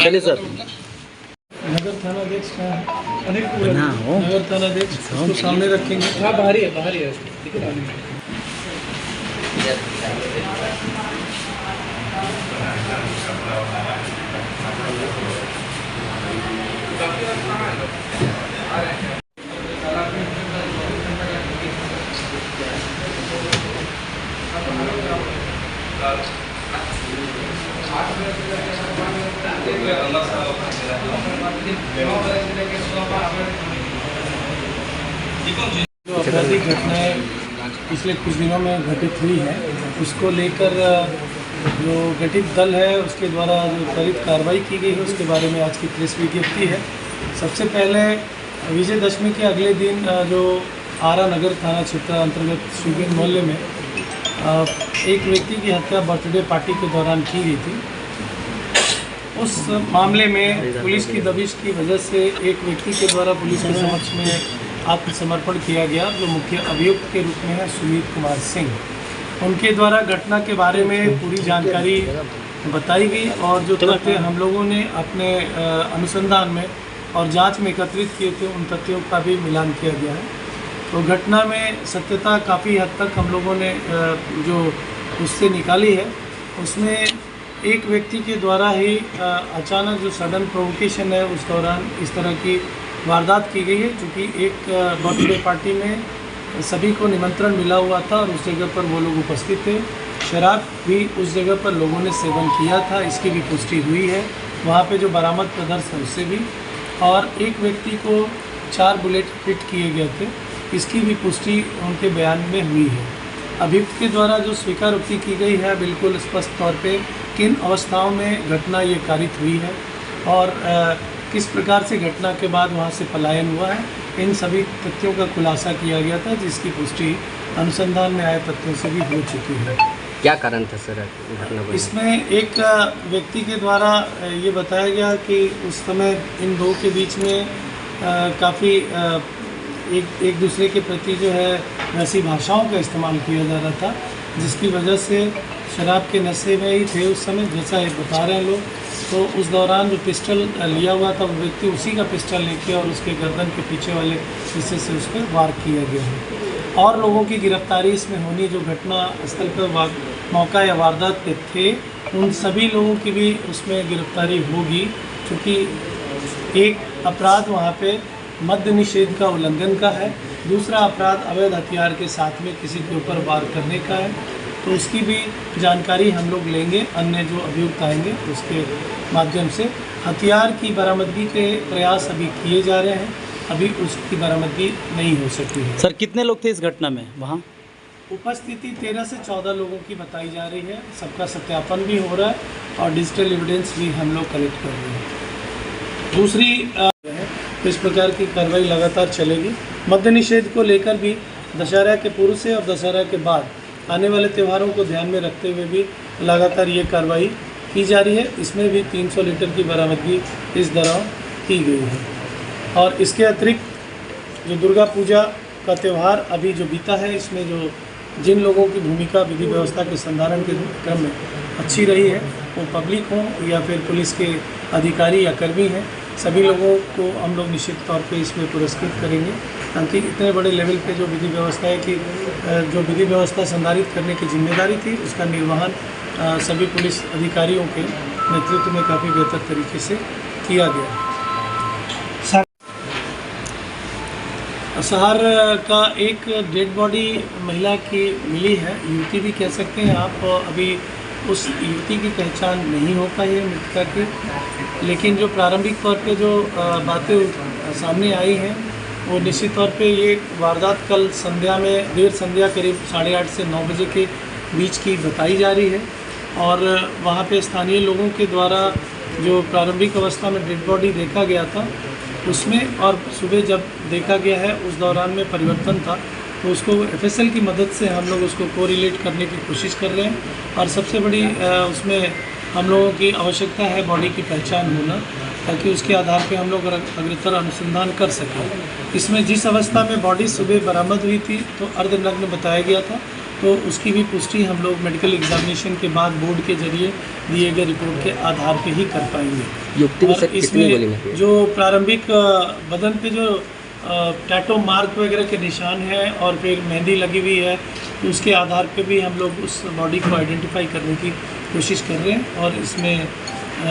चलिए सर। नगर थानाध्यक्ष का नगर थानाध्यक्ष उसको सामने रखेंगे। हाँ बाहर ही है जो आपराधिक घटनाएं पिछले कुछ दिनों में घटित हुई है उसको लेकर जो गठित दल है उसके द्वारा जो त्वरित कार्रवाई की गई है उसके बारे में आज की प्रेस विज्ञप्ति है। सबसे पहले विजयदशमी के अगले दिन जो आरा नगर थाना क्षेत्र अंतर्गत शुगर मोहल्ले में एक व्यक्ति की हत्या बर्थडे पार्टी के दौरान की गई थी। उस मामले में पुलिस की दबिश की वजह से एक व्यक्ति के द्वारा पुलिस के समक्ष में आत्मसमर्पण किया गया जो मुख्य अभियुक्त के रूप में है सुमित कुमार सिंह। उनके द्वारा घटना के बारे में पूरी जानकारी बताई गई और जो तथ्य हम लोगों ने अपने अनुसंधान में और जांच में एकत्रित किए थे उन तथ्यों का भी मिलान किया गया है। तो घटना में सत्यता काफ़ी हद तक हम लोगों ने जो उससे निकाली है उसमें एक व्यक्ति के द्वारा ही अचानक जो सडन प्रोवोकेशन है उस दौरान इस तरह की वारदात की गई है। चूँकि एक बर्थडे पार्टी में सभी को निमंत्रण मिला हुआ था और उस जगह पर वो लोग उपस्थित थे। शराब भी उस जगह पर लोगों ने सेवन किया था, इसकी भी पुष्टि हुई है। वहाँ पे जो बरामद पदार्थ है उससे भी, और एक व्यक्ति को 4 बुलेट हिट किए गए थे, इसकी भी पुष्टि उनके बयान में हुई है। अभियुक्त के द्वारा जो स्वीकारोक्ति की गई है बिल्कुल स्पष्ट तौर पे किन अवस्थाओं में घटना ये कारित हुई है और किस प्रकार से घटना के बाद वहाँ से पलायन हुआ है, इन सभी तथ्यों का खुलासा किया गया था जिसकी पुष्टि अनुसंधान में आए तथ्यों से भी हो चुकी है। क्या कारण था सर घटना को? इसमें एक व्यक्ति के द्वारा ये बताया गया कि उस समय इन दो के बीच में काफ़ी एक दूसरे के प्रति जो है वैसी भाषाओं का इस्तेमाल किया जा रहा था जिसकी वजह से शराब के नशे में ही थे उस समय, जैसा ये बता रहे हैं लोग। तो उस दौरान जो पिस्टल लिया हुआ था वो व्यक्ति उसी का पिस्टल लेके और उसके गर्दन के पीछे वाले हिस्से से उस पर वार किया गया है। और लोगों की गिरफ्तारी इसमें होनी जो घटना स्थल पर मौका या वारदात पे थे उन सभी लोगों की भी उसमें गिरफ्तारी होगी, क्योंकि एक अपराध वहाँ पे मद्य निषेध का उल्लंघन का है, दूसरा अपराध अवैध हथियार के साथ में किसी के ऊपर वार करने का है। तो उसकी भी जानकारी हम लोग लेंगे, अन्य जो अभियुक्त आएंगे उसके माध्यम से। हथियार की बरामदगी के प्रयास अभी किए जा रहे हैं, अभी उसकी बरामदगी नहीं हो सकी है। सर कितने लोग थे इस घटना में? वहाँ उपस्थिति 13 से 14 लोगों की बताई जा रही है। सबका सत्यापन भी हो रहा है और डिजिटल एविडेंस भी हम लोग कलेक्ट कर रहे हैं। दूसरी इस प्रकार की कार्रवाई लगातार चलेगी। मद्य निषेध को लेकर भी दशहरा के पूर्व से और दशहरा के बाद आने वाले त्योहारों को ध्यान में रखते हुए भी लगातार ये कार्रवाई की जा रही है। इसमें भी 300 लीटर की बरामदगी इस दौरान की गई है। और इसके अतिरिक्त जो दुर्गा पूजा का त्यौहार अभी जो बीता है, इसमें जो जिन लोगों की भूमिका विधि व्यवस्था के संधारण के क्रम में अच्छी रही है, वो पब्लिक हों या फिर पुलिस के अधिकारी या कर्मी हैं, सभी लोगों को हम लोग निश्चित तौर पे इसमें पुरस्कृत करेंगे, ताकि इतने बड़े लेवल पे जो विधि व्यवस्था है कि जो विधि व्यवस्था संधारित करने की जिम्मेदारी थी उसका निर्वहन सभी पुलिस अधिकारियों के नेतृत्व में काफ़ी बेहतर तरीके से किया गया। सहार का एक डेड बॉडी महिला की मिली है, युवती भी कह सकते हैं आप। अभी उस युवती की पहचान नहीं हो पाई है मृतका की, लेकिन जो प्रारंभिक तौर पे जो बातें सामने आई हैं वो निश्चित तौर पे ये वारदात कल संध्या में देर संध्या करीब 8:30 से 9 बजे के बीच की बताई जा रही है। और वहाँ पे स्थानीय लोगों के द्वारा जो प्रारंभिक अवस्था में डेड बॉडी देखा गया था उसमें और सुबह जब देखा गया है उस दौरान में परिवर्तन था, तो उसको एफएसएल की मदद से हम लोग उसको कोरिलेट करने की कोशिश कर रहे हैं। और सबसे बड़ी उसमें हम लोगों की आवश्यकता है बॉडी की पहचान होना, ताकि उसके आधार पे हम लोग अग्रतर अनुसंधान कर सकें। इसमें जिस अवस्था में बॉडी सुबह बरामद हुई थी तो अर्धनग्न बताया गया था, तो उसकी भी पुष्टि हम लोग मेडिकल एग्जामिनेशन के बाद बोर्ड के जरिए दिए गए रिपोर्ट के आधार पे ही कर पाएंगे। युवती में और सर कितनी गोली मारी इसमें है? जो प्रारंभिक बदन पे जो टैटो मार्क वगैरह के निशान हैं और फिर मेहंदी लगी हुई है, तो उसके आधार पे भी हम लोग उस बॉडी को आइडेंटिफाई करने की कोशिश कर रहे हैं और इसमें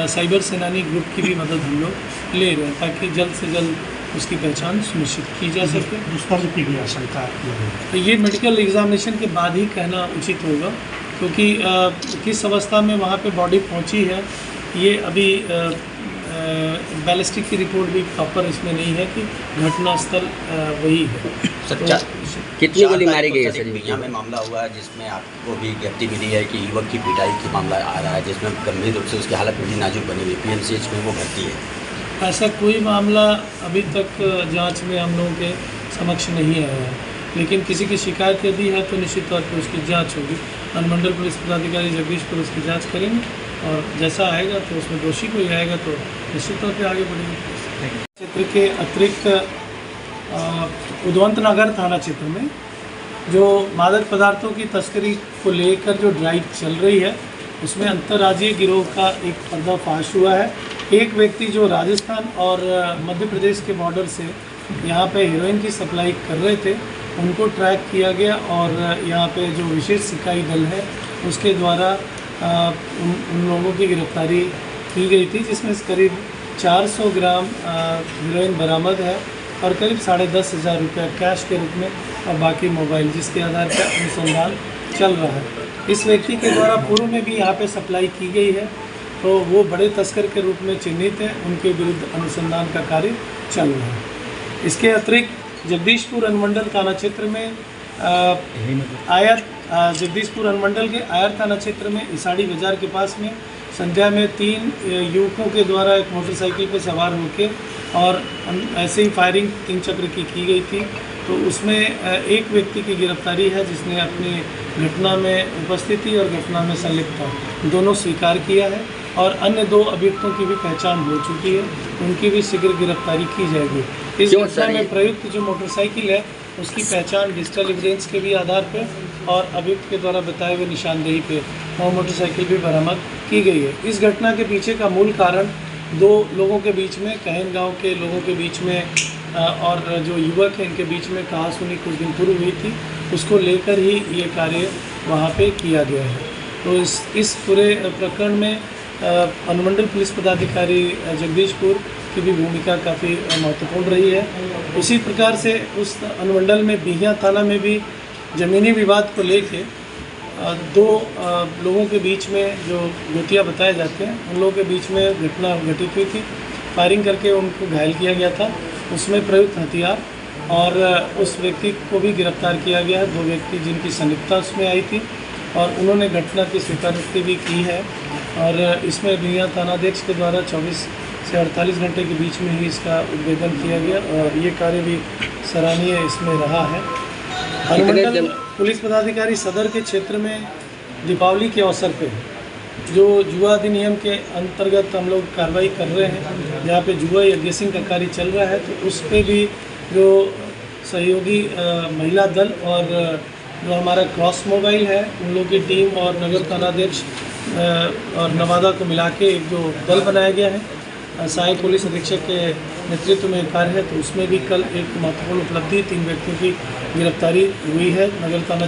साइबर सेनानी ग्रुप की भी मदद हम लोग ले रहे हैं ताकि जल्द से जल्द उसकी पहचान सुनिश्चित की जा सके। दुष्कर्म की भी आशंका है। तो ये मेडिकल एग्जामिनेशन के बाद ही कहना उचित होगा, क्योंकि किस अवस्था में वहाँ पे बॉडी पहुँची है ये अभी बैलिस्टिक की रिपोर्ट भी प्रॉपर इसमें नहीं है कि घटनास्थल वही है। सच्चा कितनी गोली मारी गई है सर? यहाँ में मामला हुआ है जिसमें आपको भी ज्ञप्ति मिली है कि युवक की पिटाई की मामला आ रहा है, जिसमें गंभीर रूप से उसकी हालत बड़ी नाजुक बनी हुई PMCH में वो भर्ती है। ऐसा कोई मामला अभी तक जांच में हम लोगों के समक्ष नहीं आया है, लेकिन किसी की शिकायत यदि है तो निश्चित तौर पर उसकी जांच होगी। अनुमंडल पुलिस पदाधिकारी जगदीशपुर उसकी जांच करेंगे और जैसा आएगा तो उसमें दोषी कोई आएगा तो निश्चित तौर पर आगे बढ़ेंगे। क्षेत्र के अतिरिक्त उद्वंत नगर थाना क्षेत्र में जो मादक पदार्थों की तस्करी को लेकर जो ड्राइव चल रही है, उसमें अंतर्राज्यीय गिरोह का एक पर्दाफाश हुआ है। एक व्यक्ति जो राजस्थान और मध्य प्रदेश के बॉर्डर से यहाँ पे हेरोइन की सप्लाई कर रहे थे, उनको ट्रैक किया गया और यहाँ पे जो विशेष सिपाही दल है उसके द्वारा उन लोगों की गिरफ्तारी की गई थी, जिसमें करीब 400 ग्राम हेरोइन बरामद है और करीब 10,500 रुपये कैश के रूप में और बाकी मोबाइल, जिसके आधार पर अनुसंधान चल रहा है। इस व्यक्ति के द्वारा पूर्व में भी यहाँ पे सप्लाई की गई है, तो वो बड़े तस्कर के रूप में चिन्हित है, उनके विरुद्ध अनुसंधान का कार्य चल रहा है। इसके अतिरिक्त जगदीशपुर अनुमंडल थाना क्षेत्र में जगदीशपुर अनुमंडल के आयर थाना क्षेत्र में इसाड़ी बाजार के पास में संध्या में 3 युवकों के द्वारा एक मोटरसाइकिल पर सवार होकर और ऐसे ही फायरिंग 3 चक्र की गई थी, तो उसमें एक व्यक्ति की गिरफ्तारी है जिसने अपनी घटना में उपस्थिति और घटना में संलिप्तता दोनों स्वीकार किया है और अन्य 2 अभियुक्तों की भी पहचान हो चुकी है, उनकी भी शीघ्र गिरफ्तारी की जाएगी। इस घटना में प्रयुक्त जो मोटरसाइकिल है उसकी पहचान डिजिटल एविडेंस के भी आधार पर और अभियुक्त के द्वारा बताए हुए निशानदेही पे वो मोटरसाइकिल भी बरामद की गई है। इस घटना के पीछे का मूल कारण 2 लोगों के बीच में, कहन गांव के लोगों के बीच में और जो युवक हैं इनके बीच में कहासुनी कुछ दिन पूर्व हुई थी, उसको लेकर ही ये कार्य वहाँ पे किया गया है। तो इस पूरे प्रकरण में अनुमंडल पुलिस पदाधिकारी जगदीशपुर की भी भूमिका काफ़ी महत्वपूर्ण रही है। उसी प्रकार से उस अनुमंडल में बिहिया थाना में भी ज़मीनी विवाद को लेके 2 लोगों के बीच में जो गोतिया बताए जाते हैं, उन लोगों के बीच में घटना घटित हुई थी। फायरिंग करके उनको घायल किया गया था, उसमें प्रयुक्त हथियार और उस व्यक्ति को भी गिरफ्तार किया गया है। 2 व्यक्ति जिनकी संलिप्तता उसमें आई थी और उन्होंने घटना की स्वीकारोक्ति भी की है और इसमें बिहिया थानाध्यक्ष के द्वारा 24 से 48 घंटे के बीच में ही इसका उद्भेदन किया गया और ये कार्य भी सराहनीय इसमें रहा है। अनुमंडल पुलिस पदाधिकारी सदर के क्षेत्र में दीपावली के अवसर पे जो जुआ अधिनियम के अंतर्गत हम लोग कार्रवाई कर रहे हैं, जहाँ पे जुआ या गेसिंग का कार्य चल रहा है, तो उस पर भी जो सहयोगी महिला दल और जो हमारा क्रॉस मोबाइल है उन लोगों की टीम और नगर थानाध्यक्ष और नवादा को मिला के एक जो दल बनाया गया है, सहायक पुलिस अधीक्षक के नेतृत्व में कार्य है, तो उसमें भी कल एक महत्वपूर्ण उपलब्धि 3 व्यक्तियों की गिरफ्तारी हुई है नगर थाना